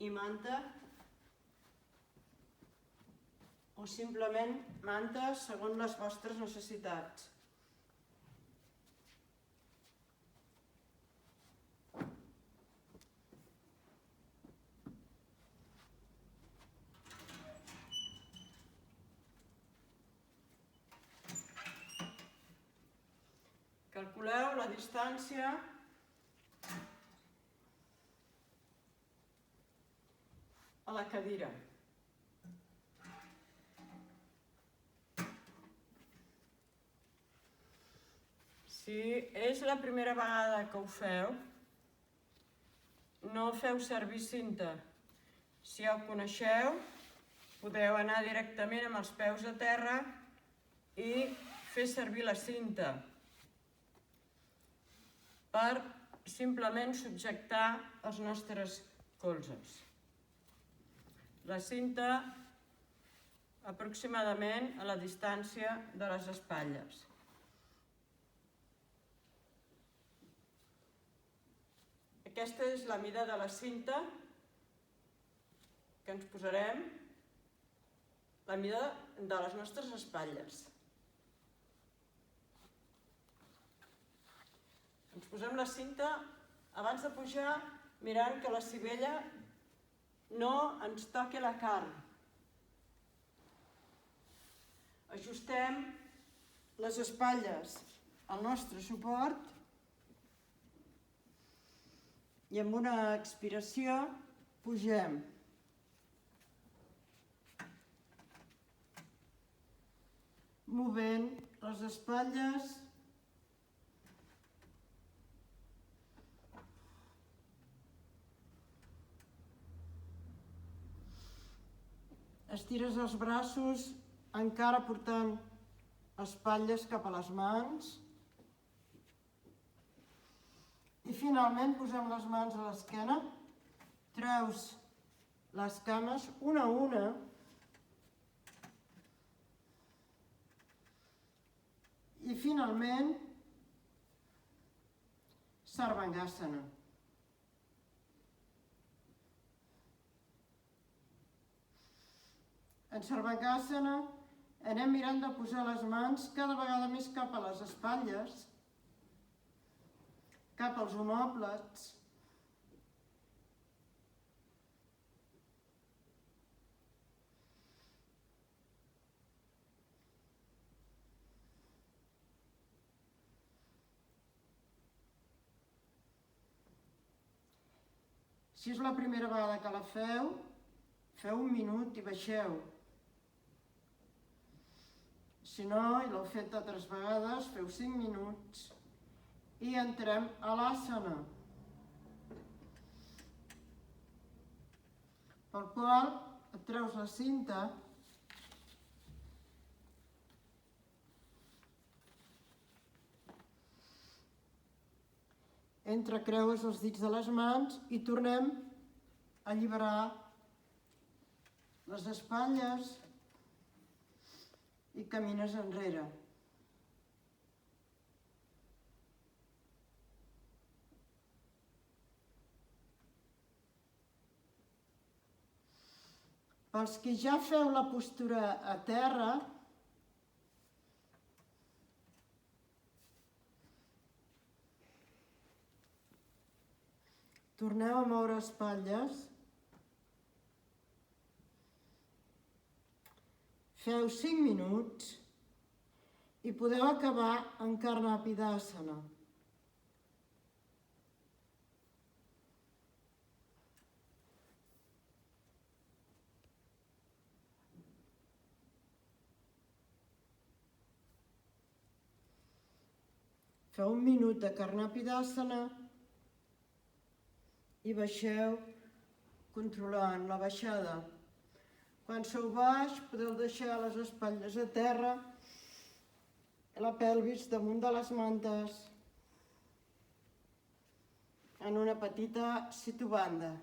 i manta, o simplement manta segons les vostres necessitats. Calculeu la distància a la cadira. Si és la primera vegada que ho feu, no feu servir cinta. Si ja ho coneixeu, podeu anar directament amb els peus a terra i fer servir la cinta per simplement subjectar els nostres colzes. La cinta aproximadament a la distància de les espatlles. Aquesta és la mida de la cinta que ens posarem, la mida de les nostres espatlles. Ens posem la cinta abans de pujar mirant que la sivella no ens toqui la carn. Ajustem les espatlles al nostre suport i amb una expiració pugem. Movent les espatlles estires els braços encara portant espatlles cap a les mans i finalment posem les mans a l'esquena, treus les cames una a una i finalment Sarvangasana. En Sarvangasana anem mirant de posar les mans cada vegada més cap a les espatlles, cap als omòplats. Si és la primera vegada que la feu, feu 1 minut i baixeu. Si no, i l'heu fet altres vegades, feu 5 minuts i entrem a l'àsana, pel qual et treus la cinta entrecreues els dits de les mans i tornem a alliberar les espatlles i camines enrere. Pels que ja feu la postura a terra, torneu a moure espatlles, feu 5 minuts i podeu acabar en Karnapidasana. Feu 1 minut de Karnapidasana i baixeu controlant la baixada. Quan sou baix podeu deixar les espatlles a terra i la pelvis damunt de les mantes en una petita situbanda.